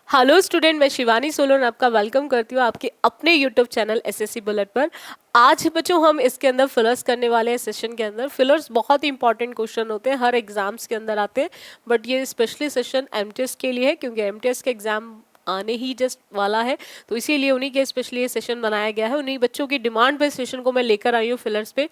Hello student, मैं शिवानी सोलन आपका welcome करती हूँ आपके अपने यूट्यूब चैनल एसएससी बुलेट पर। आज बच्चों हम इसके अंदर फिलर्स करने वाले हैं। सेशन के अंदर फिलर्स बहुत ही इंपॉर्टेंट क्वेश्चन होते हैं, हर एग्जाम्स के अंदर आते हैं, बट ये स्पेशली सेशन एमटीएस के लिए है क्योंकि एमटीएस के एग्जाम आने ही जस्ट वाला है, तो इसीलिए उन्हीं के स्पेशली ये सेशन बनाया गया है। उन्हीं बच्चों की डिमांड पे सेशन को मैं लेकर आई हूँ फिलर्स पे।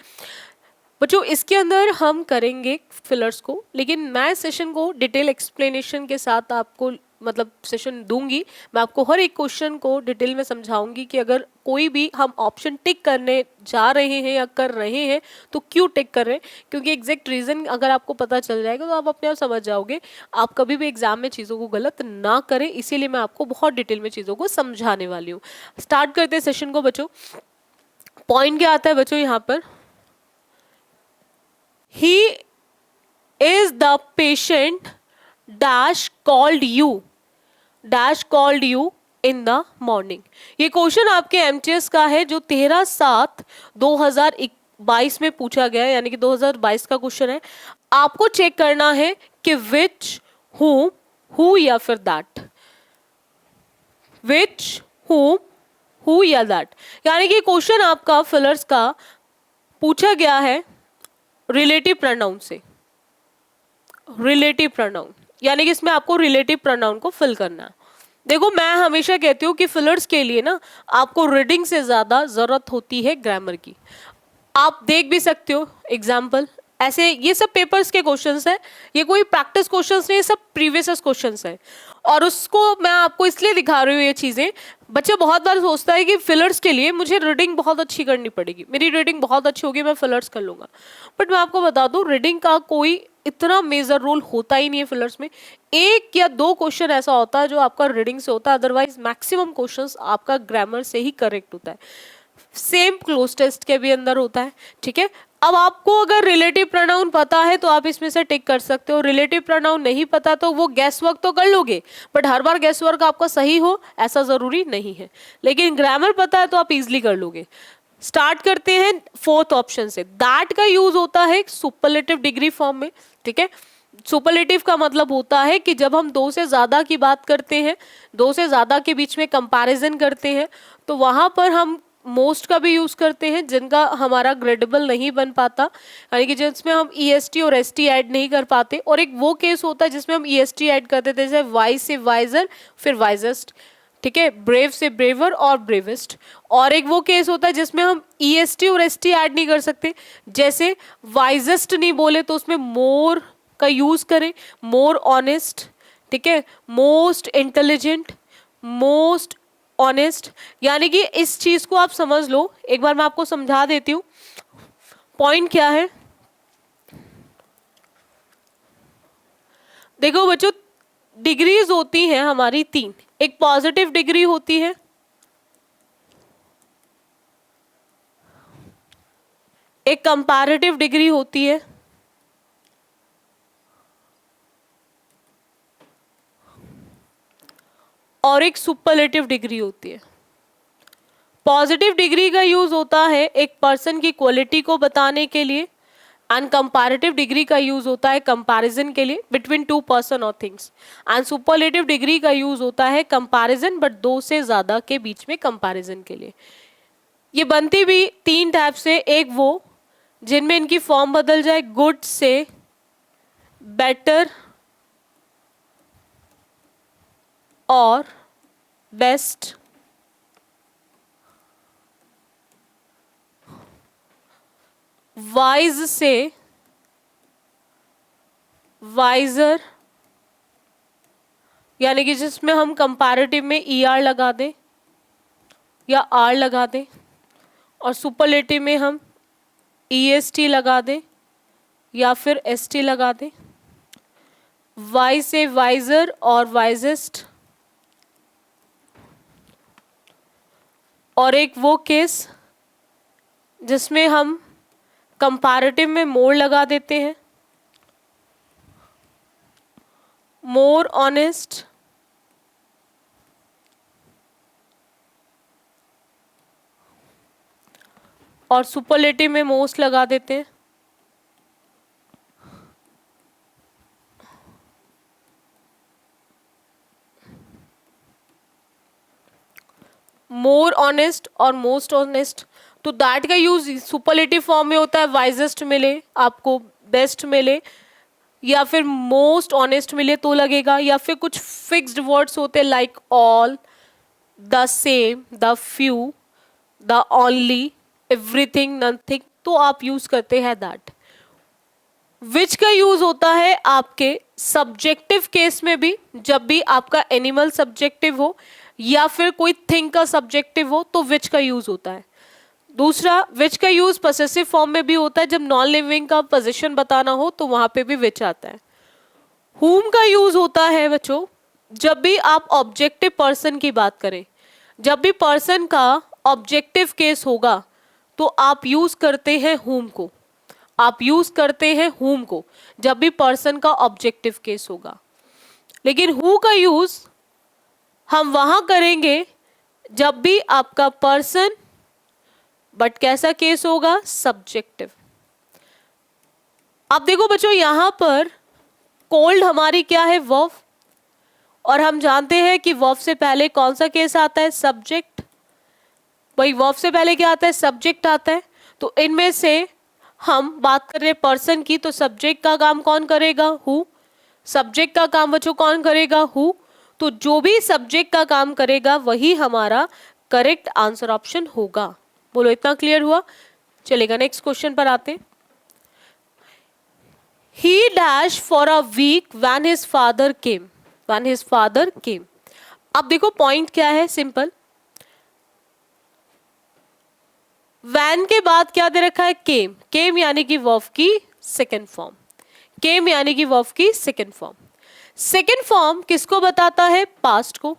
बच्चों इसके अंदर हम करेंगे फिलर्स को, लेकिन मैं सेशन को डिटेल एक्सप्लेनेशन के साथ आपको मतलब सेशन दूंगी। मैं आपको हर एक क्वेश्चन को डिटेल में समझाऊंगी कि अगर कोई भी हम ऑप्शन टिक करने जा रहे हैं या कर रहे हैं तो क्यों टिक कर रहे हैं, क्योंकि एग्जैक्ट रीजन अगर आपको पता चल जाएगा तो आप अपने आप समझ जाओगे। आप कभी भी एग्जाम में चीज़ों को गलत ना करें, इसीलिए मैं आपको बहुत डिटेल में चीज़ों को समझाने वाली हूँ। स्टार्ट करते हैं सेशन को बच्चों। पॉइंट क्या आता है बच्चों यहाँ पर, he is the patient dash called you in the morning। ये क्वेश्चन आपके एमटीएस का है जो 13/7/2022 में पूछा गया है, यानी कि 2022 का क्वेश्चन है। आपको चेक करना है कि विच, हु या फिर दैट, विच, हु या दैट, यानी कि क्वेश्चन आपका फिलर्स का पूछा गया है रिलेटिव प्रोनाउन से। रिलेटिव प्रोनाउन यानी कि इसमें आपको रिलेटिव प्रोनाउन को फिल करना है। देखो मैं हमेशा कहती हूँ कि फिलर्स के लिए ना आपको रीडिंग से ज्यादा जरूरत होती है ग्रामर की। आप देख भी सकते हो एग्जाम्पल, ऐसे ये सब पेपर्स के क्वेश्चंस है, ये कोई प्रैक्टिस क्वेश्चंस नहीं, ये सब प्रीवियस क्वेश्चंस है। और उसको मैं आपको इसलिए दिखा रही हूँ ये चीजें। बच्चा बहुत बार सोचता है कि फिलर्स के लिए मुझे रीडिंग बहुत अच्छी करनी पड़ेगी, मेरी रीडिंग बहुत अच्छी होगी, मैं फिलर्स कर लूंगा। बट मैं आपको बता दूं रीडिंग का कोई इतना मेजर रोल होता ही नहीं है फिलर्स में। एक या दो क्वेश्चन ऐसा होता है जो आपका रीडिंग से होता है, अदरवाइज मैक्सिमम क्वेश्चंस आपका ग्रामर से ही करेक्ट होता है। सेम क्लोज टेस्ट के भी अंदर होता है, ठीक है। अब आपको अगर रिलेटिव प्रोनाउन पता है तो आप इसमें से टिक कर सकते हो, रिलेटिव प्रोनाउन नहीं पता तो वो गैस वर्क तो कर लोगे, but her bar gas work आपका सही हो ऐसा जरूरी नहीं है। लेकिन ग्रामर पता है तो आप इजिली कर लोगे। स्टार्ट करते हैं फोर्थ ऑप्शन से। दैट का यूज होता है सुपरलेटिव डिग्री फॉर्म में, ठीक है। सुपरलेटिव का मतलब होता है कि जब हम दो से ज्यादा की बात करते हैं, दो से ज्यादा के बीच में कंपैरिजन करते हैं, तो वहां पर हम मोस्ट का भी यूज करते हैं जिनका हमारा ग्रेडेबल नहीं बन पाता, यानी कि जिसमें हम ईएसटी और एसटी ऐड नहीं कर पाते। और एक वो केस होता है जिसमें हम ईएसटी ऐड करते थे, जैसे वाइज से वाइजर फिर वाइजेस्ट, ठीक है, ब्रेव से ब्रेवर और ब्रेवेस्ट। और एक वो केस होता है जिसमें हम ईएसटी और एसटी ऐड नहीं कर सकते, जैसे वाइजेस्ट नहीं बोले तो उसमें मोर का यूज करें, मोर ऑनेस्ट, ठीक है, मोस्ट इंटेलिजेंट, मोस्ट ऑनेस्ट। यानी कि इस चीज को आप समझ लो, एक बार मैं आपको समझा देती हूँ पॉइंट क्या है। देखो बच्चों डिग्रीज होती हैं हमारी तीन, एक पॉजिटिव डिग्री होती है, एक कंपैरेटिव डिग्री होती है, और एक सुपरलेटिव डिग्री होती है। पॉजिटिव डिग्री का यूज होता है एक पर्सन की क्वालिटी को बताने के लिए, एंड कंपैरेटिव डिग्री का यूज होता है कंपैरिजन के लिए बिटवीन टू पर्सन और थिंग्स, एंड सुपरलेटिव डिग्री का यूज होता है कंपैरिजन बट दो से ज्यादा के बीच में कंपैरिजन के लिए। ये बनती भी तीन टाइप से, एक वो जिनमें इनकी फॉर्म बदल जाए गुड से बेटर और बेस्ट, वाइज से वाइजर, यानी कि जिसमें हम कंपैरेटिव में ई आर लगा दें या आर लगा दें, और सुपरलेटिव में हम ई एस टी लगा दें या फिर एस टी लगा दें। वाइज से वाइजर और वाइजेस्ट। और एक वो केस जिसमें हम कंपैरेटिव में मोर लगा देते हैं, मोर ऑनेस्ट, और सुपरलेटिव में मोस्ट लगा देते हैं। मोर ऑनेस्ट और मोस्ट ऑनेस्ट, तो दैट का यूज सुपरलेटिव फॉर्म में होता है, वाइजेस्ट मिले आपको, बेस्ट मिले, या फिर मोस्ट ऑनेस्ट मिले तो लगेगा, या फिर कुछ फिक्स्ड वर्ड्स होते हैं like all, the same, the few, the only, everything, nothing, तो आप यूज करते हैं दैट। विच का यूज होता है आपके सब्जेक्टिव केस में भी, जब भी आपका एनिमल सब्जेक्टिव हो या फिर कोई थिंग का सब्जेक्टिव हो तो विच का यूज होता है। दूसरा, विच का यूज पॉसेसिव फॉर्म में भी होता है, जब नॉन लिविंग का पोजीशन बताना हो तो वहां पे भी विच आता है। हुम का यूज होता है बच्चों जब भी आप ऑब्जेक्टिव पर्सन की बात करें, जब भी पर्सन का ऑब्जेक्टिव केस होगा तो आप यूज करते हैं हुम को, आप यूज करते हैं हुम को जब भी पर्सन का ऑब्जेक्टिव केस होगा। लेकिन हु का यूज हम वहां करेंगे जब भी आपका पर्सन, बट कैसा केस होगा, सब्जेक्टिव। अब देखो बच्चों यहां पर कोल्ड हमारी क्या है, वर्ब, और हम जानते हैं कि वर्ब से पहले कौन सा केस आता है, सब्जेक्ट। भाई वर्ब से पहले क्या आता है, सब्जेक्ट आता है। तो इनमें से हम बात कर रहे हैं पर्सन की, तो सब्जेक्ट का काम कौन करेगा, हु। सब्जेक्ट का काम बच्चों कौन करेगा, हु। तो जो भी सब्जेक्ट का काम करेगा वही हमारा करेक्ट आंसर ऑप्शन होगा। बोलो इतना क्लियर हुआ? चलेगा, नेक्स्ट क्वेश्चन पर आते। He dash for a week when his father came. When his father came. अब देखो पॉइंट क्या है, सिंपल। वैन के बाद क्या दे रखा है, केम। केम यानी कि वर्ब की सेकेंड फॉर्म, केम यानी कि वर्ब की सेकेंड फॉर्म। सेकेंड फॉर्म किसको बताता है, पास्ट को।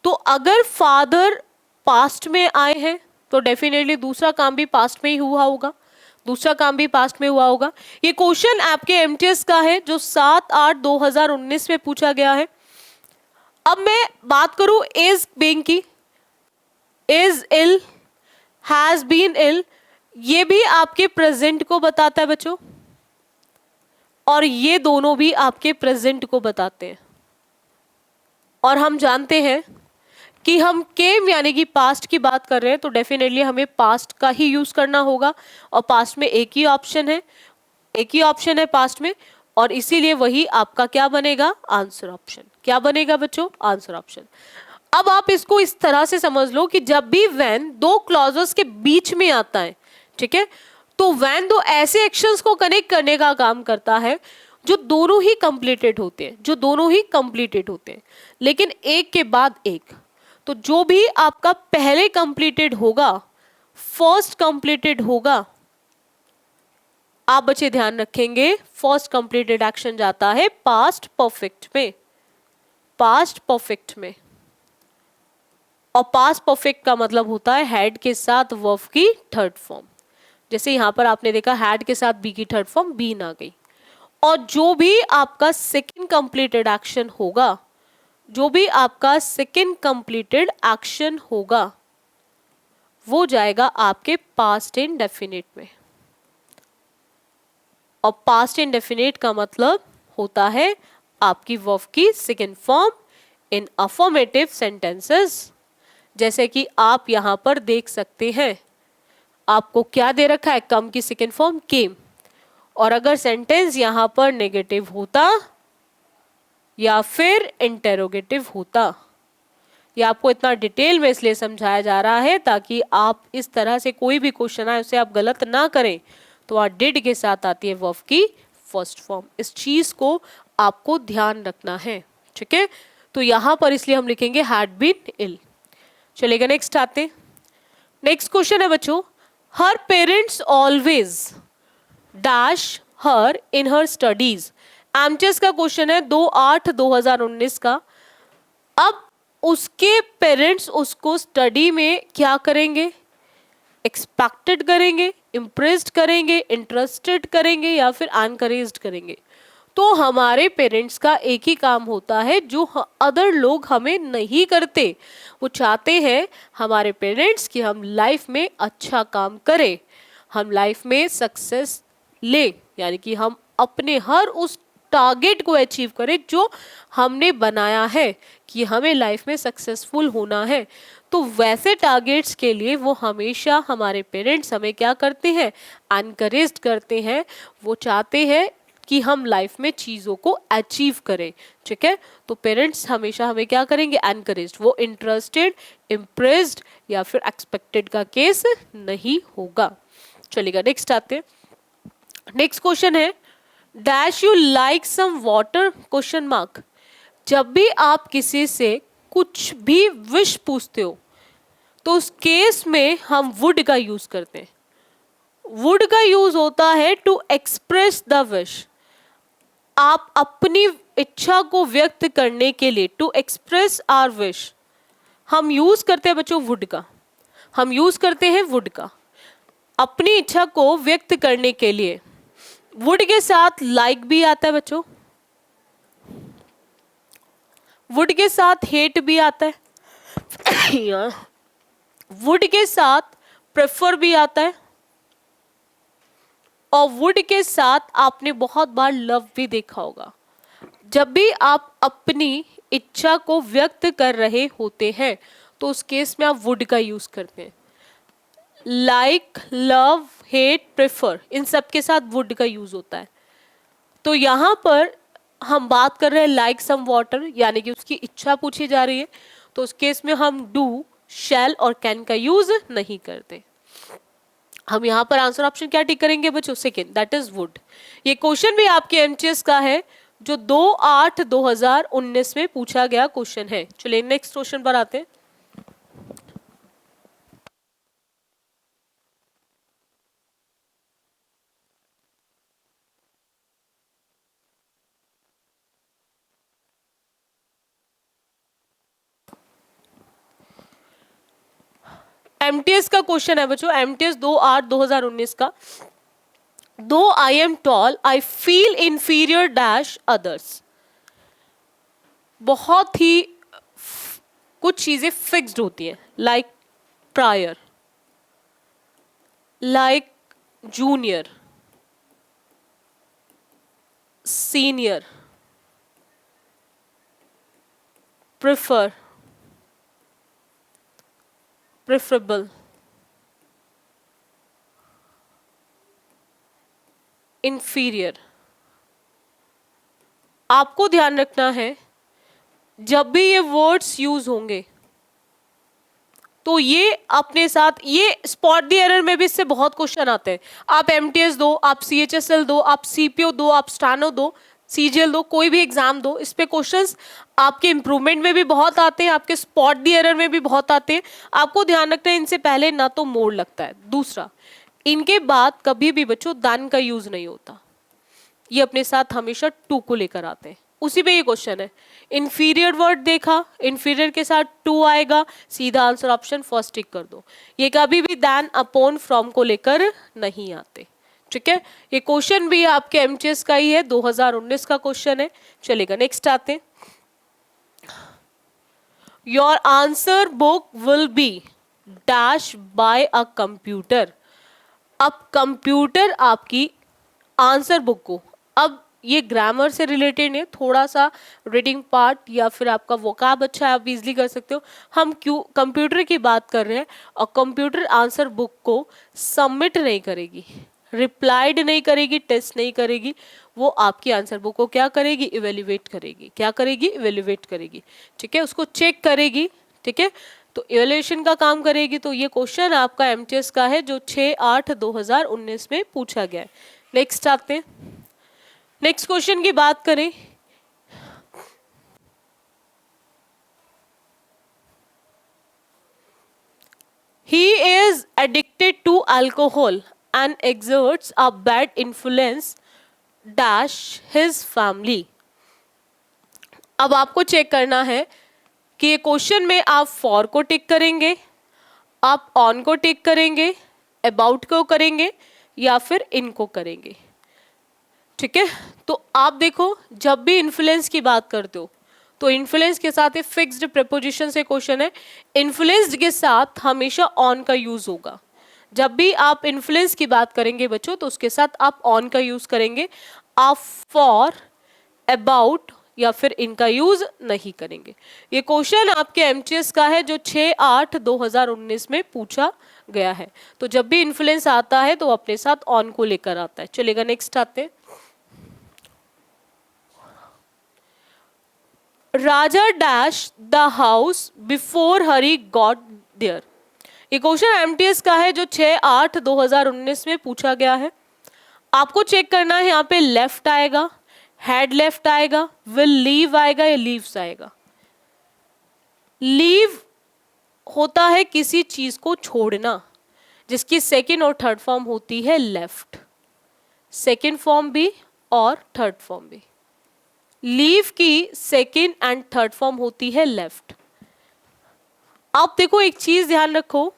तो अगर फादर पास्ट में आए हैं तो डेफिनेटली दूसरा काम भी पास्ट में ही हुआ होगा, दूसरा काम भी पास्ट में हुआ होगा। ये क्वेश्चन आपके एमटीएस का है जो 7/8/2019 में पूछा गया है। अब मैं बात करूं इज बीइंग की, is ill, has been ill, ये भी आपके प्रेजेंट को बताता है बच्चों, और ये दोनों भी आपके प्रेजेंट को बताते हैं। और हम जानते हैं कि हम केम यानी कि पास्ट की बात कर रहे हैं तो डेफिनेटली हमें पास्ट का ही यूज करना होगा, और पास्ट में एक ही ऑप्शन है, एक ही ऑप्शन है पास्ट में, और इसीलिए वही आपका क्या बनेगा, आंसर ऑप्शन। क्या बनेगा बच्चों, आंसर ऑप्शन। अब आप इसको इस तरह से समझ लो कि जब भी व्हेन दो क्लॉजेस के बीच में आता है, ठीक है, तो व्हेन दो ऐसे एक्शंस को कनेक्ट करने का काम करता है जो दोनों ही कंप्लीटेड होते हैं, जो दोनों ही कंप्लीटेड होते हैं, लेकिन एक के बाद एक। तो जो भी आपका पहले कंप्लीटेड होगा, फर्स्ट कंप्लीटेड होगा, आप बच्चे ध्यान रखेंगे फर्स्ट कंप्लीटेड एक्शन जाता है पास्ट परफेक्ट में, पास्ट परफेक्ट में। और पास्ट परफेक्ट का मतलब होता है हैड के साथ वर्ब की थर्ड फॉर्म। जैसे यहां पर आपने देखा हैड के साथ बी की थर्ड फॉर्म बीन आ गई। और जो भी आपका सेकंड कंप्लीटेड एक्शन होगा, जो भी आपका सेकंड कंप्लीटेड एक्शन होगा वो जाएगा आपके पास्ट इंडेफिनिट में। और पास्ट इंडेफिनिट का मतलब होता है आपकी वर्ब की second form in affirmative sentences. जैसे कि आप यहां पर देख सकते हैं, आपको क्या दे रखा है, कम की सेकंड फॉर्म केम। और अगर सेंटेंस यहां पर नेगेटिव होता या फिर इंटेरोगेटिव होता, ये आपको इतना डिटेल में इसलिए समझाया जा रहा है ताकि आप इस तरह से कोई भी क्वेश्चन आए उसे आप गलत ना करें। तो वहां डिड के साथ आती है वर्ब की फर्स्ट फॉर्म, इस चीज को आपको ध्यान रखना है, ठीक है। तो यहां पर इसलिए हम लिखेंगे हैड बीन इल। चलेगा, नेक्स्ट आते। नेक्स्ट क्वेश्चन है बच्चों, हर पेरेंट्स ऑलवेज डैश हर इन हर स्टडीज। एमटीएस का क्वेश्चन है 2/8/2019 का। अब उसके पेरेंट्स उसको स्टडी में क्या करेंगे, एक्सपेक्टेड करेंगे, इम्प्रेस्ड करेंगे, इंटरेस्टेड करेंगे या फिर एनकरेज्ड करेंगे। तो हमारे पेरेंट्स का एक ही काम होता है जो अदर लोग हमें नहीं करते। वो चाहते हैं हमारे पेरेंट्स कि हम लाइफ में अच्छा काम करें, हम लाइफ में सक्सेस ले, यानी कि हम अपने हर उस टारगेट को अचीव करें जो हमने बनाया है कि हमें लाइफ में सक्सेसफुल होना है। तो वैसे टारगेट्स के लिए वो हमेशा हमारे पेरेंट्स हमें क्या करते हैं, एनकरेज करते हैं। वो चाहते हैं कि हम लाइफ में चीज़ों को अचीव करें। ठीक है, तो पेरेंट्स हमेशा हमें क्या करेंगे, एनकरेज। वो इंटरेस्टेड, इम्प्रेस्ड या फिर एक्सपेक्टेड का केस नहीं होगा। चलिएगा नेक्स्ट आते हैं। नेक्स्ट क्वेश्चन है dash you like some water question mark. जब भी आप किसी से कुछ भी विश पूछते हो तो उस केस में हम वुड का यूज करते हैं। वुड का यूज होता है टू एक्सप्रेस द विश। आप अपनी इच्छा को व्यक्त करने के लिए, टू एक्सप्रेस आवर विश, हम यूज करते हैं बच्चों वुड का। हम यूज करते हैं वुड का अपनी इच्छा को व्यक्त करने के लिए। वुड के साथ लाइक भी आता है बच्चों, वुड के साथ हेट भी आता है वुड के साथ प्रेफर भी आता है, और वुड के साथ आपने बहुत बार लव भी देखा होगा। जब भी आप अपनी इच्छा को व्यक्त कर रहे होते हैं तो उस केस में आप वुड का यूज करते हैं। लाइक, लव, हेट, प्रेफर, इन सब के साथ वुड का यूज होता है। तो यहाँ पर हम बात कर रहे हैं लाइक सम वाटर, यानी कि उसकी इच्छा पूछी जा रही है, तो उस केस में हम डू, शैल और कैन का यूज नहीं करते। हम यहाँ पर आंसर ऑप्शन क्या टिक करेंगे बच्चों, सेकेंड, दैट इज वुड। ये क्वेश्चन भी आपके एमटीएस का है जो 2/8/2019 में पूछा गया क्वेश्चन है। चलिए नेक्स्ट क्वेश्चन पर आते हैं। एमटीएस का क्वेश्चन है बच्चों, एमटीएस 2/8/2019 का। दो I am tall I feel inferior dash others. बहुत ही कुछ चीजें फिक्स्ड होती हैं, like prior, like junior, senior, prefer, preferable, inferior. आपको ध्यान रखना है जब भी ये वर्ड्स यूज होंगे तो ये अपने साथ, ये स्पॉट द एरर में भी इससे बहुत क्वेश्चन आते हैं। आप एमटीएस दो, आप सीएचएसएल दो, आप सीपीओ दो, आप स्टानो दो, सीजीएल दो, कोई भी एग्जाम दो, इस पे क्वेश्चंस आपके इंप्रूवमेंट में भी बहुत आते हैं, आपके स्पॉट द एरर में भी बहुत आते हैं। आपको ध्यान रखना है इनसे पहले ना तो मोड़ लगता है, दूसरा इनके बाद कभी भी बच्चों दान का यूज नहीं होता। ये अपने साथ हमेशा टू को लेकर आते हैं। उसी पे ये क्वेश्चन है, इंफीरियर वर्ड देखा, इंफीरियर के साथ टू आएगा, सीधा आंसर ऑप्शन फर्स्ट टिक कर दो। ये कभी भी दैन, अपॉन, फ्रॉम को लेकर नहीं आते। ठीक है, ये क्वेश्चन भी आपके एमटीएस का ही है, 2019 का क्वेश्चन है। चलेगा नेक्स्ट आते हैं। Your answer book will be dash by a computer. अब कंप्यूटर आपकी आंसर बुक को, अब ये ग्रामर से रिलेटेड है, थोड़ा सा रीडिंग पार्ट या फिर आपका वोकैब अच्छा है, आप इजीली कर सकते हो। हम क्यों कंप्यूटर की बात कर रहे हैं, और कंप्यूटर आंसर बुक को सबमिट नहीं करेगी, रिप्लाइड नहीं करेगी, टेस्ट नहीं करेगी, वो आपकी आंसर बुक को क्या करेगी, इवेल्युएट करेगी। क्या करेगी, इवेल्युएट करेगी। ठीक है, उसको चेक करेगी। ठीक है, तो इवेल्युएशन का काम करेगी। तो ये क्वेश्चन आपका एमटीएस का है जो 6/8/2019 में पूछा गया है। नेक्स्ट आते हैं। नेक्स्ट क्वेश्चन की बात करें, he is addicted to alcohol and exerts a bad influence dash his family। अब आपको चेक करना है कि ये क्वेश्चन में आप फॉर को टिक करेंगे, आप ऑन को टिक करेंगे, अबाउट को करेंगे या फिर इनको करेंगे। ठीक है, तो आप देखो जब भी इन्फ्लुएंस की बात करते हो तो इन्फ्लुएंस के साथ एक फिक्स्ड प्रीपोजिशन से क्वेश्चन है, इन्फ्लुएंस्ड के साथ हमेशा ऑन का यूज होगा। जब भी आप इन्फ्लुएंस की बात करेंगे बच्चों तो उसके साथ आप ऑन का यूज करेंगे। आप फॉर, अबाउट या फिर इनका यूज नहीं करेंगे। ये क्वेश्चन आपके एमटीएस का है जो 6/8/2019 में पूछा गया है। तो जब भी इन्फ्लुएंस आता है तो अपने साथ ऑन को लेकर आता है। चलेगा, नेक्स्ट आते हैं। Raja dash the house before Hari got there. ये क्वेश्चन एमटीएस का है जो 6/8/2019 में पूछा गया है। आपको चेक करना है, यहाँ पे लेफ्ट आएगा, हैड लेफ्ट आएगा, विल लीव आएगा या लीव्स आएगा। लीव होता है किसी चीज को छोड़ना, जिसकी सेकंड और थर्ड फॉर्म होती है लेफ्ट। सेकंड फॉर्म भी और थर्ड फॉर्म भी। लीव की सेकंड एंड थर्ड फॉर्म होती है लेफ्ट। आप देखो, एक चीज ध्यान रखो,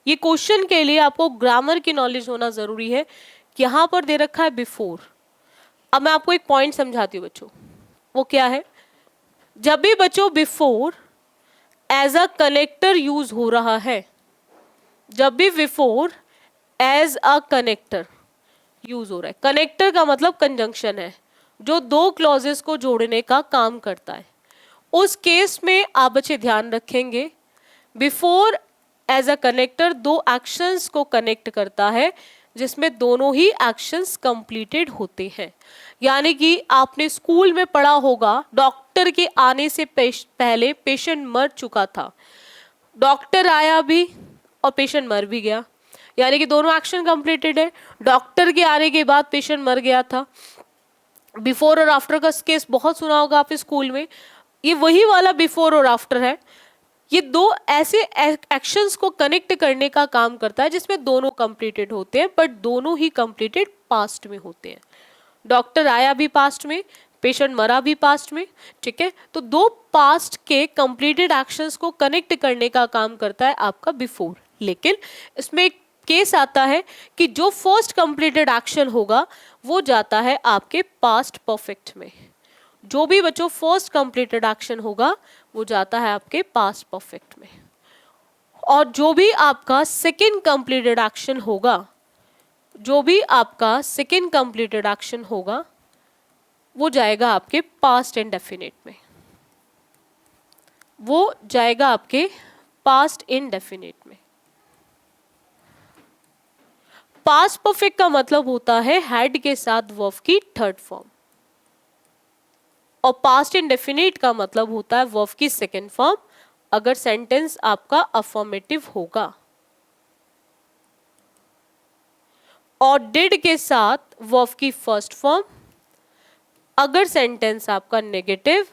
ये क्वेश्चन के लिए आपको ग्रामर की नॉलेज होना जरूरी है। यहां पर दे रखा है बिफोर। अब मैं आपको एक पॉइंट समझाती हूँ बच्चों, वो क्या है। जब भी बच्चों before as a connector use हो रहा है, जब भी before as a connector use हो रहा है, कनेक्टर का मतलब कंजंक्शन है जो दो क्लॉजेस को जोड़ने का काम करता है, उस केस में आप बच्चे ध्यान रखेंगे बिफोर एज अ कनेक्टर दो एक्शंस को कनेक्ट करता है जिसमें दोनों ही एक्शंस कंप्लीटेड होते हैं। यानी कि आपने स्कूल में पढ़ा होगा, डॉक्टर के आने से पहले पेशेंट मर चुका था, डॉक्टर आया भी और पेशेंट मर भी गया, यानी कि दोनों एक्शन कंप्लीटेड है। डॉक्टर के आने के बाद पेशेंट मर गया था। बिफोर और आफ्टर का केस बहुत सुना होगा आपने स्कूल में, ये वही वाला बिफोर और आफ्टर है। ये दो ऐसे एक्शंस को कनेक्ट करने का काम करता है जिसमें दोनों कंप्लीटेड होते हैं, बट दोनों ही कंप्लीटेड पास्ट में होते हैं। डॉक्टर आया भी पास्ट में, पेशेंट मरा भी पास्ट में, ठीक है। तो दो पास्ट के कंप्लीटेड एक्शंस को कनेक्ट करने का काम करता है आपका बिफोर। लेकिन इसमें एक केस आता है कि जो फर्स्ट कंप्लीटेड एक्शन होगा वो जाता है आपके पास्ट परफेक्ट में। जो भी बच्चों फर्स्ट कंप्लीटेड एक्शन होगा वो जाता है आपके पास्ट परफेक्ट में, और जो भी आपका सेकंड कंप्लीटेड एक्शन होगा, जो भी आपका सेकंड कंप्लीटेड एक्शन होगा वो जाएगा आपके पास्ट इंडेफिनिट में, वो जाएगा आपके पास्ट इंडेफिनिट में। पास्ट परफेक्ट का मतलब होता है हैड के साथ वर्ब की थर्ड फॉर्म, और पास्ट इंडेफिनिट का मतलब होता है वर्ब की सेकेंड फॉर्म अगर सेंटेंस आपका अफर्मेटिव होगा, और डिड के साथ वर्ब की फर्स्ट फॉर्म अगर सेंटेंस आपका नेगेटिव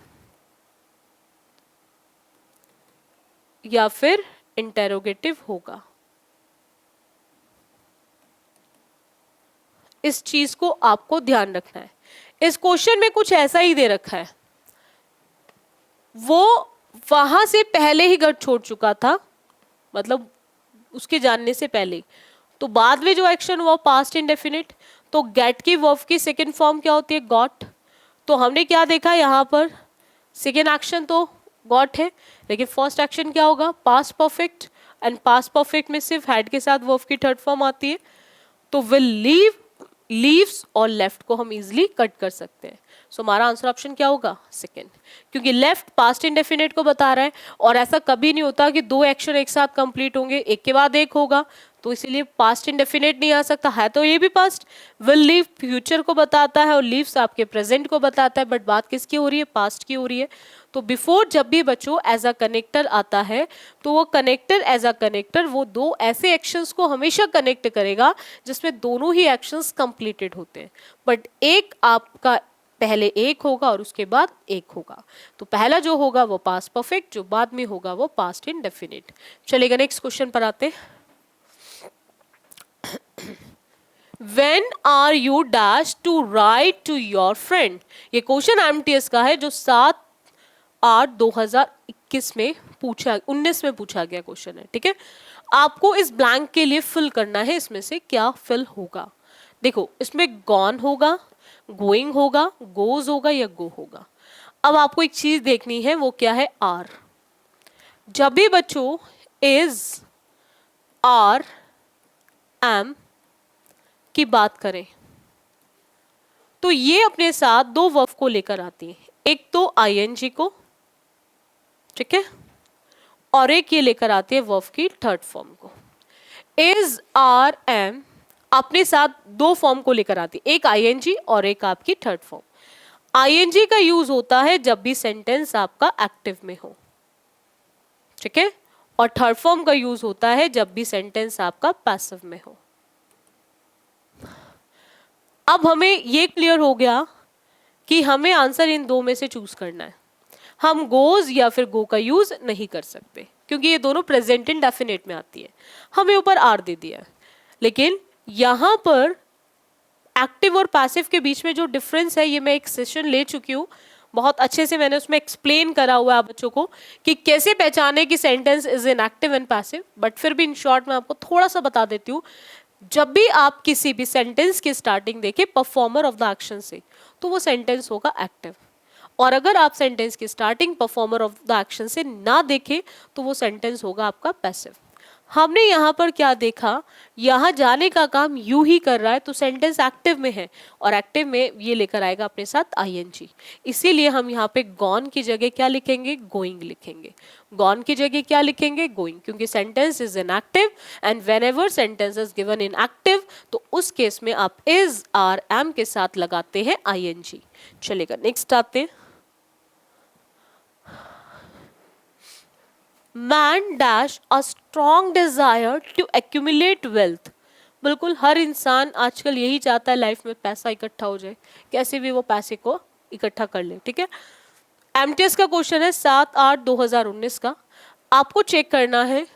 या फिर इंटेरोगेटिव होगा। इस चीज को आपको ध्यान रखना है। इस क्वेश्चन में कुछ ऐसा ही दे रखा है, वो वहां से पहले ही घर छोड़ चुका था, मतलब उसके जानने से पहले, तो बाद में जो एक्शन हुआ पास्ट इंडेफिनिट। तो गेट की वर्ब की सेकेंड फॉर्म क्या होती है, गॉट। तो हमने क्या देखा यहाँ पर, सेकेंड एक्शन तो गॉट है, लेकिन फर्स्ट एक्शन क्या होगा, past perfect, and past perfect में सिर्फ हैड के साथ वर्ब की थर्ड फॉर्म आती है। तो विल लीव, लीव्स और लेफ्ट को हम इजिली कट कर सकते हैं। सो हमारा आंसर ऑप्शन क्या होगा, सेकेंड, क्योंकि लेफ्ट पास्ट इंडेफिनिट को बता रहा है, और ऐसा कभी नहीं होता कि दो एक्शन एक साथ कंप्लीट होंगे, एक के बाद एक होगा, तो इसीलिए पास्ट इंडेफिनिट नहीं आ सकता है। तो ये भी पास्ट, विल लीव फ्यूचर को बताता है और लीव्स आपके प्रेजेंट को बताता है, बट बात किसकी हो रही है, पास्ट की हो रही है। तो बिफोर जब भी बच्चों एज अ कनेक्टर आता है तो वो कनेक्टर एज अ कनेक्टर वो दो ऐसे एक्शंस को हमेशा कनेक्ट करेगा जिसमें दोनों ही एक्शंस कंप्लीटेड होते हैं, बट एक आपका पहले एक होगा और उसके बाद एक होगा। तो पहला जो होगा वो पास्ट परफेक्ट, जो बाद में होगा वो पास्ट इंडेफिनिट। चलेगा, नेक्स्ट क्वेश्चन पर आते हैं। When are you dash to write to your friend? ये क्वेश्चन एमटीएस का है जो 7/8/2021 में पूछा, 19 में पूछा गया क्वेश्चन है, ठीक है। आपको इस ब्लैंक के लिए फिल करना है, इसमें से क्या फिल होगा। देखो, इसमें गॉन होगा, गोइंग होगा, गोज होगा या गो होगा। अब आपको एक चीज देखनी है, वो क्या है, आर। जब भी बच्चों इज, आर, एम की बात करें तो ये अपने साथ दो वर्ब को लेकर आती है, एक तो आईएनजी को, ठीक है, और एक ये लेकर आती है वर्ब की थर्ड फॉर्म को। इज, आर, एम अपने साथ दो फॉर्म को लेकर आती है, एक आईएनजी और एक आपकी थर्ड फॉर्म। आईएनजी का यूज होता है जब भी सेंटेंस आपका एक्टिव में हो, ठीक है, और थर्ड फॉर्म का यूज होता है जब भी सेंटेंस आपका पैसिव में हो। अब हमें ये क्लियर हो गया कि हमें आंसर इन दो में से चूज करना है। हम गोज या फिर गो का यूज नहीं कर सकते क्योंकि ये दोनों प्रेजेंट इंडेफिनिट में आती है। हमें ऊपर आर दे दिया है, लेकिन यहां पर एक्टिव और पैसिव के बीच में जो डिफरेंस है ये मैं एक सेशन ले चुकी हूँ, बहुत अच्छे से मैंने उसमें एक्सप्लेन करा हुआ है आप बच्चों को कि कैसे पहचाने कि sentence is in active and passive. But फिर भी इन शॉर्ट मैं आपको थोड़ा सा बता देती हूँ। जब भी आप किसी भी सेंटेंस की स्टार्टिंग देखें परफॉर्मर ऑफ द एक्शन से, तो वो सेंटेंस होगा एक्टिव, और अगर आप सेंटेंस की starting performer of the action से ना देखें तो वो सेंटेंस होगा आपका पैसिव। हमने यहाँ पर क्या देखा, यहाँ जाने का काम यू ही कर रहा है, तो सेंटेंस एक्टिव में है और एक्टिव में ये लेकर आएगा अपने साथ आईएनजी। इसीलिए हम यहाँ पे गॉन की जगह क्या लिखेंगे, गोइंग लिखेंगे। गॉन की जगह क्या लिखेंगे, गोइंग, क्योंकि sentence is in active and whenever sentence is given in active तो उस केस में आप इज, आर, एम के साथ लगाते हैं आईएनजी। चलेगा, नेक्स्ट आते हैं। Man dash a strong desire to accumulate wealth। बिल्कुल हर इंसान आजकल यही चाहता है लाइफ में पैसा इकट्ठा हो जाए, कैसे भी वो पैसे को इकट्ठा कर ले, ठीक है। एमटीएस का क्वेश्चन है 7/8/2019 का। आपको चेक करना है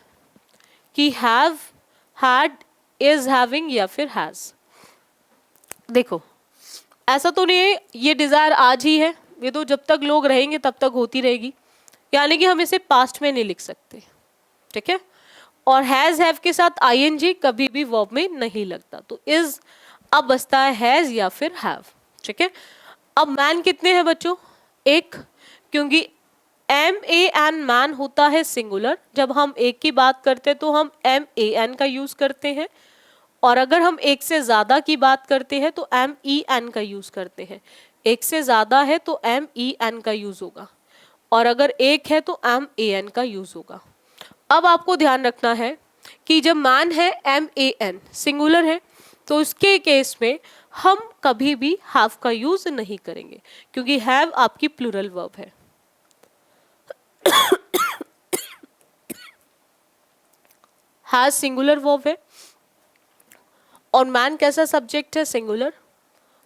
कि हैव, हैड, इज हैविंग या फिर हैज। देखो ऐसा तो नहीं है ये डिजायर आज ही है, ये तो जब तक लोग रहेंगे तब तक होती रहेगी, यानी कि हम इसे पास्ट में नहीं लिख सकते, ठीक है। और हैज, हैव के साथ आईएनजी कभी भी वर्ब में नहीं लगता, तो इज अब बचता है हैज या फिर हैव, ठीक है। अब मैन कितने हैं बच्चों, एक, क्योंकि एम ए एन मैन होता है सिंगुलर। जब हम एक की बात करते हैं तो हम एम ए एन का यूज करते हैं, और अगर हम एक से ज्यादा की बात करते हैं तो एम ई एन का यूज करते हैं। एक से ज्यादा है तो एम ई एन का यूज होगा, और अगर एक है तो एम ए एन का यूज होगा। अब आपको ध्यान रखना है कि जब मैन है एम ए एन सिंगुलर है, तो उसके केस में हम कभी भी हैव का यूज नहीं करेंगे, क्योंकि हैव आपकी प्लूरल वर्ब है। हैज सिंगुलर वर्ब है, और मैन कैसा सब्जेक्ट है, सिंगुलर,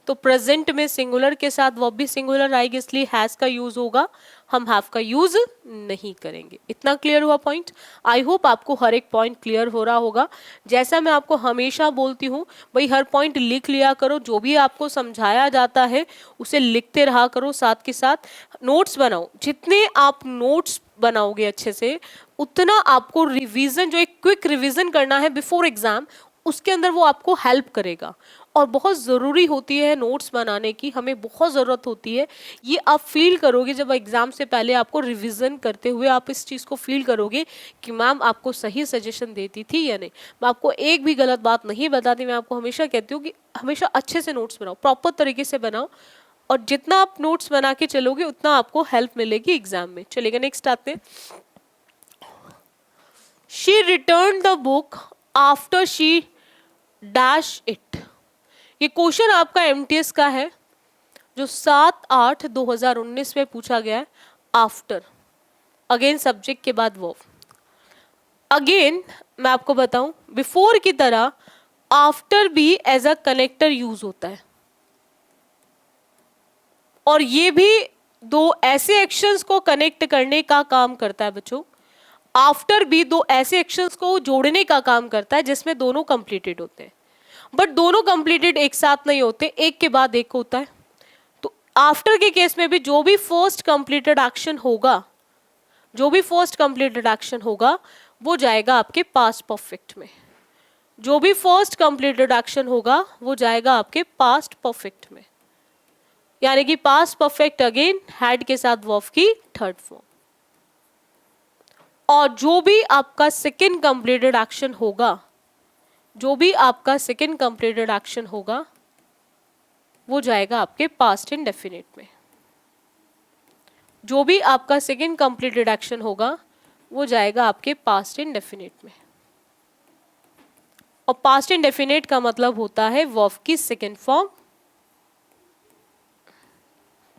तो प्रेजेंट में सिंगुलर के साथ वर्ब भी सिंगुलर आएगी, इसलिए हैज का यूज होगा, हम हैव का यूज नहीं करेंगे। इतना क्लियर हुआ पॉइंट। आई होप आपको हर एक पॉइंट क्लियर हो रहा होगा। जैसा मैं आपको हमेशा बोलती हूँ, भाई हर पॉइंट लिख लिया करो, जो भी आपको समझाया जाता है उसे लिखते रहा करो, साथ के साथ नोट्स बनाओ। जितने आप नोट्स बनाओगे अच्छे से, उतना आपको रिवीजन, जो एक क्विक रिवीजन करना है बिफोर एग्जाम, उसके अंदर वो आपको हेल्प करेगा। और बहुत ज़रूरी होती है नोट्स बनाने की, हमें बहुत ज़रूरत होती है। ये आप फील करोगे जब एग्ज़ाम से पहले आपको रिवीजन करते हुए आप इस चीज़ को फील करोगे कि मैम आपको सही सजेशन देती थी या नहीं। मैं आपको एक भी गलत बात नहीं बताती, मैं आपको हमेशा कहती हूँ कि हमेशा अच्छे से नोट्स बनाओ, प्रॉपर तरीके से बनाओ, और जितना आप नोट्स बना के चलोगे उतना आपको हेल्प मिलेगी एग्जाम में। चलेगा, नेक्स्ट आते हैं। She return the book after she dash it. ये क्वेश्चन आपका एमटीएस का है जो 7/8/2019 में पूछा गया है। आफ्टर, अगेन सब्जेक्ट के बाद वर्ब। अगेन मैं आपको बताऊं, बिफोर की तरह आफ्टर भी एज अ कनेक्टर यूज होता है, और ये भी दो ऐसे एक्शंस को कनेक्ट करने का काम करता है बच्चों। आफ्टर भी दो ऐसे एक्शंस को जोड़ने का काम करता है जिसमें दोनों कंप्लीटेड होते हैं, बट दोनों कंप्लीटेड एक साथ नहीं होते, एक के बाद एक होता है। तो आफ्टर के केस में भी जो भी फर्स्ट कंप्लीटेड एक्शन होगा, जो भी फर्स्ट कंप्लीटेड एक्शन होगा वो जाएगा आपके पास्ट परफेक्ट में। जो भी फर्स्ट कंप्लीटेड एक्शन होगा वो जाएगा आपके पास्ट परफेक्ट में, यानी कि पास्ट परफेक्ट अगेन हैड के साथ वर्ब की थर्ड फॉर्म। और जो भी आपका सेकेंड कंप्लीटेड एक्शन होगा, जो भी आपका सेकेंड कंप्लीटेड एक्शन होगा वो जाएगा आपके पास्ट इंडेफिनिट में। जो भी आपका सेकेंड कंप्लीटेड एक्शन होगा वो जाएगा आपके पास्ट इंडेफिनिट में। और पास्ट इंडेफिनिट का मतलब होता है वर्ब की सेकेंड फॉर्म।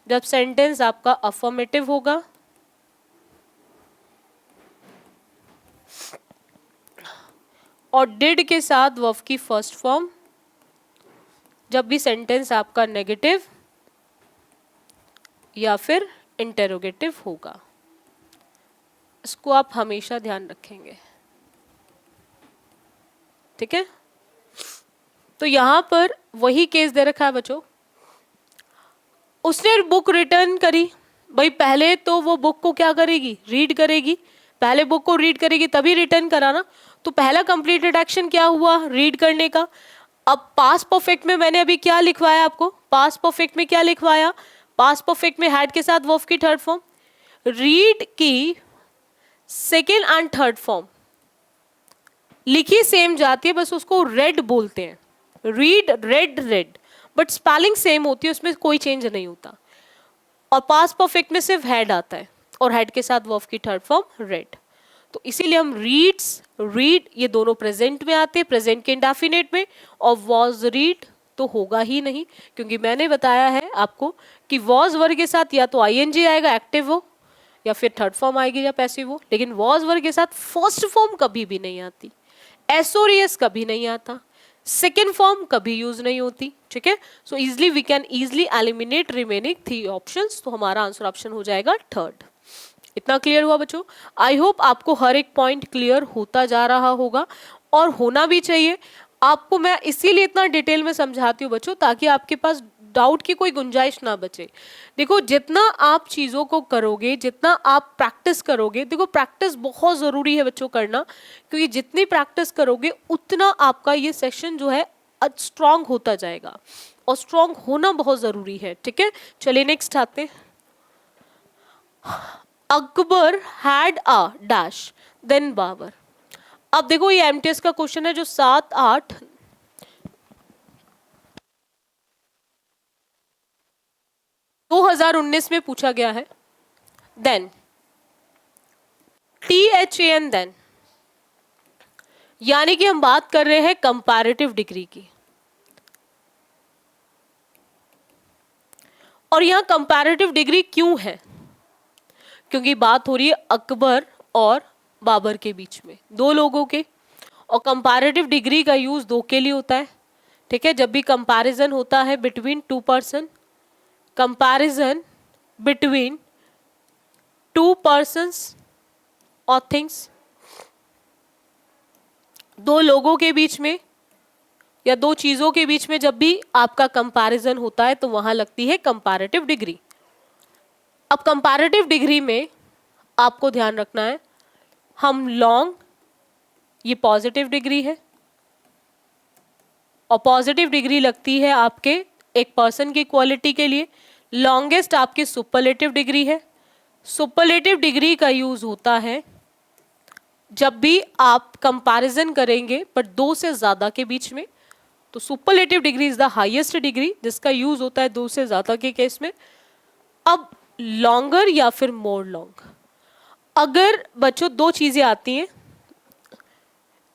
जब सेंटेंस आपका अफर्मेटिव होगा और डिड के साथ वर्ब की फर्स्ट फॉर्म, जब भी सेंटेंस आपका नेगेटिव या फिर इंटेरोगेटिव होगा। इसको आप हमेशा ध्यान रखेंगे, ठीक है। तो यहां पर वही केस दे रखा है बच्चों, उसने बुक रिटर्न करी। भाई पहले तो वो बुक को क्या करेगी, रीड करेगी। पहले बुक को रीड करेगी तभी रिटर्न करा ना। तो पहला कंप्लीटेड एक्शन क्या हुआ, रीड करने का। अब पास्ट परफेक्ट में मैंने अभी क्या लिखवाया आपको, पास्ट परफेक्ट में क्या लिखवाया, पास्ट परफेक्ट में हैड के साथ वर्ब की थर्ड फॉर्म। रीड की सेकेंड एंड थर्ड फॉर्म लिखी सेम जाती है, बस उसको रेड बोलते हैं। Read, red, red, but spelling same होती है, उसमें कोई चेंज नहीं होता। और पास्ट परफेक्ट में सिर्फ हैड आता है और हैड के साथ वर्ब की थर्ड फॉर्म रेड। तो इसीलिए हम रीड्स, रीड ये दोनों प्रेजेंट में आते हैं, प्रेजेंट के इंडेफिनिट में। और वॉज रीड तो होगा ही नहीं, क्योंकि मैंने बताया है आपको कि वॉज वर्ग के साथ या तो आईएनजी आएगा एक्टिव हो, या फिर थर्ड फॉर्म आएगी या पैसिव हो, लेकिन वॉज वर्ग के साथ फर्स्ट फॉर्म कभी भी नहीं आती, एस और एस कभी नहीं आता, सेकेंड फॉर्म कभी यूज नहीं होती, ठीक है। So easily we can easily eliminate remaining 3 options. तो हमारा आंसर ऑप्शन हो जाएगा थर्ड। इतना क्लियर हुआ बच्चों? आई होप आपको हर एक पॉइंट क्लियर होता जा रहा होगा, और होना भी चाहिए। आपको मैं इसीलिए इतना डिटेल में समझाती हूँ बच्चों, ताकि आपके पास डाउट की कोई गुंजाइश ना बचे। देखो जितना आप चीज़ों को करोगे, जितना आप प्रैक्टिस करोगे, देखो प्रैक्टिस बहुत ज़रूरी है बच्चों करना, क्योंकि जितनी प्रैक्टिस करोगे उतना आपका ये सेशन जो है स्ट्रांग होता जाएगा, और स्ट्रांग होना बहुत ज़रूरी है, ठीक है। चलिए नेक्स्ट आते हैं। Akbar had a dash than Babur. अब देखो ये एमटीएस का क्वेश्चन है जो 7-8 2019 में पूछा गया है। देन THAN देन, यानी कि हम बात कर रहे हैं कंपैरेटिव डिग्री की। और यहां कंपैरेटिव डिग्री क्यों है, क्योंकि बात हो रही है अकबर और बाबर के बीच में, दो लोगों के। और कंपैरेटिव डिग्री का यूज दो के लिए होता है, ठीक है। जब भी कंपैरिजन होता है between two person, comparison between two persons और थिंग्स, दो लोगों के बीच में या दो चीजों के बीच में जब भी आपका कंपैरिजन होता है तो वहां लगती है कंपैरेटिव डिग्री। अब कंपैरेटिव डिग्री में आपको ध्यान रखना है, हम लॉन्ग, ये पॉजिटिव डिग्री है, और पॉजिटिव डिग्री लगती है आपके एक पर्सन की क्वालिटी के लिए। लॉन्गेस्ट आपकी सुपरलेटिव डिग्री है। सुपरलेटिव डिग्री का यूज होता है जब भी आप कंपैरिजन करेंगे बट दो से ज्यादा के बीच में, तो superlative degree is the highest degree जिसका यूज होता है दो से ज्यादा के केस में। अब लॉन्गर या फिर मोर लॉन्ग, अगर बच्चों दो चीजें आती हैं,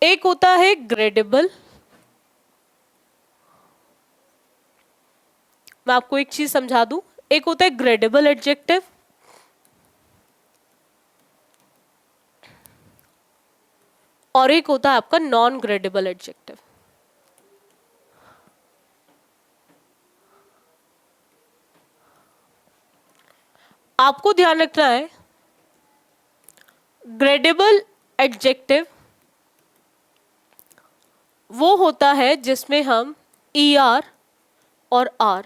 एक होता है ग्रेडेबल। मैं आपको एक चीज समझा दूं, एक होता है ग्रेडेबल एडजेक्टिव और एक होता है आपका नॉन ग्रेडेबल एडजेक्टिव। आपको ध्यान रखना है, ग्रेडेबल एडजेक्टिव वो होता है जिसमें हम ER और R,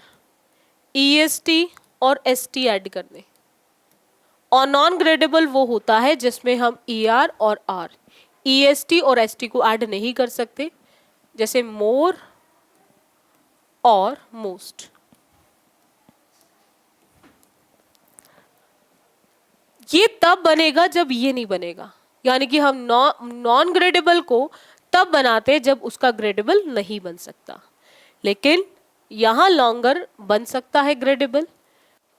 EST और ST ऐड कर दें। और नॉन ग्रेडेबल वो होता है जिसमें हम ER और R, EST और ST को ऐड नहीं कर सकते, जैसे मोर और मोस्ट। ये तब बनेगा जब ये नहीं बनेगा, यानी कि हम नॉन ग्रेडेबल को तब बनाते जब उसका ग्रेडेबल नहीं बन सकता। लेकिन यहाँ लॉन्गर बन सकता है ग्रेडेबल,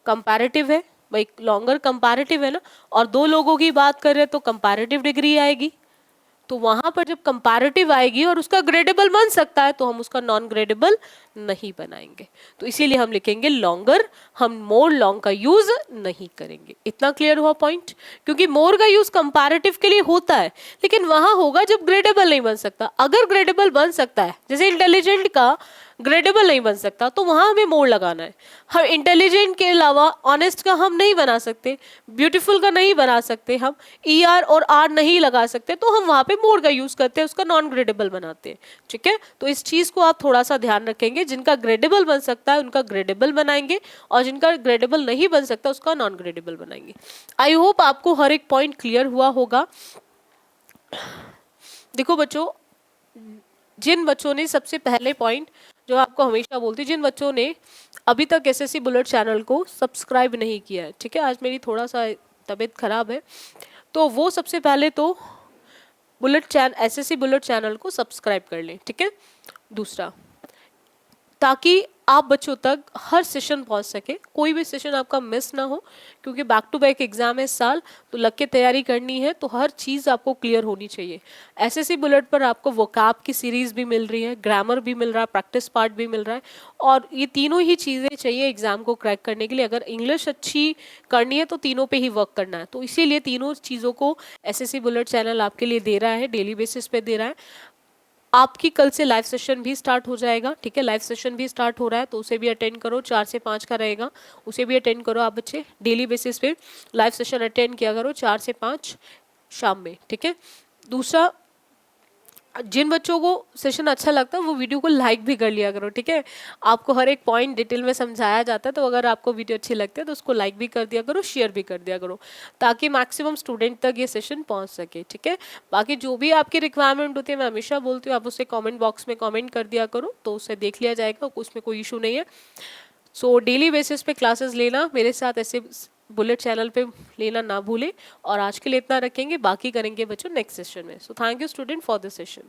कंपैरेटिव है भाई, लॉन्गर कंपैरेटिव है ना, और दो लोगों की बात कर रहे हैं तो कंपैरेटिव डिग्री आएगी। तो वहां पर जब कंपैरेटिव आएगी और उसका ग्रेडेबल बन सकता है तो हम उसका नॉन ग्रेडेबल नहीं बनाएंगे। तो इसीलिए हम लिखेंगे लॉन्गर, हम मोर लॉन्ग का यूज नहीं करेंगे। इतना क्लियर हुआ पॉइंट? क्योंकि मोर का यूज कंपैरेटिव के लिए होता है, लेकिन वहां होगा जब ग्रेडेबल नहीं बन सकता। अगर ग्रेडेबल बन सकता है, जैसे इंटेलिजेंट का ग्रेडेबल नहीं बन सकता, तो वहां हमें मोर लगाना है। हम इंटेलिजेंट के अलावा ऑनेस्ट का हम नहीं बना सकते, ब्यूटीफुल का नहीं बना सकते, हम ER और R नहीं लगा सकते, तो हम वहां पे मोर का यूज करते हैं, उसका नॉन ग्रेडेबल बनाते हैं। ठीक है, तो इस चीज को आप थोड़ा सा ध्यान रखेंगे। जिनका ग्रेडेबल बन सकता है उनका ग्रेडेबल बनाएंगे, और जिनका ग्रेडेबल नहीं बन सकता उसका नॉन ग्रेडेबल बनाएंगे। आई होप आपको हर एक पॉइंट क्लियर हुआ होगा। देखो बच्चों, जिन बच्चों ने सबसे पहले पॉइंट जो आपको हमेशा बोलती, जिन बच्चों ने अभी तक SSC बुलेट चैनल को सब्सक्राइब नहीं किया है, ठीक है, आज मेरी थोड़ा सा तबीयत खराब है, तो वो सबसे पहले तो SSC बुलेट चैनल को सब्सक्राइब कर लें। ठीक है, दूसरा, ताकि आप बच्चों तक हर सेशन पहुंच सके, कोई भी सेशन आपका मिस ना हो, क्योंकि बैक टू बैक एग्जाम है इस साल, तो लग के तैयारी करनी है, तो हर चीज़ आपको क्लियर होनी चाहिए। SSC बुलेट पर आपको वोकैब की सीरीज भी मिल रही है, ग्रामर भी मिल रहा है, प्रैक्टिस पार्ट भी मिल रहा है, और ये तीनों ही चीज़ें चाहिए एग्जाम को क्रैक करने के लिए। अगर इंग्लिश अच्छी करनी है तो तीनों पे ही वर्क करना है, तो इसीलिए तीनों चीज़ों को SSC बुलेट चैनल आपके लिए दे रहा है, डेली बेसिस पे दे रहा है। आपकी कल से लाइव सेशन भी स्टार्ट हो जाएगा। ठीक है, लाइव सेशन भी स्टार्ट हो रहा है, तो उसे भी अटेंड करो, 4 से 5 का रहेगा, उसे भी अटेंड करो। आप बच्चे डेली बेसिस पे लाइव सेशन अटेंड किया करो 4 से 5 शाम में। ठीक है, दूसरा, जिन बच्चों को सेशन अच्छा लगता है वो वीडियो को लाइक भी कर लिया करो। ठीक है, आपको हर एक पॉइंट डिटेल में समझाया जाता है, तो अगर आपको वीडियो अच्छी लगती है तो उसको लाइक भी कर दिया करो, शेयर भी कर दिया करो, ताकि मैक्सिमम स्टूडेंट तक ये सेशन पहुंच सके। ठीक है, बाकी जो भी आपकी रिक्वायरमेंट होती है, मैं हमेशा बोलती हूँ, आप उसे कॉमेंट बॉक्स में कॉमेंट कर दिया करो, तो उसे देख लिया जाएगा, उसमें कोई इशू नहीं है। सो डेली बेसिस पे क्लासेस लेना मेरे साथ ऐसे बुलेट चैनल पे लेना ना भूलें। और आज के लिए इतना रखेंगे, बाकी करेंगे बच्चों नेक्स्ट सेशन में। So thank you student for this session.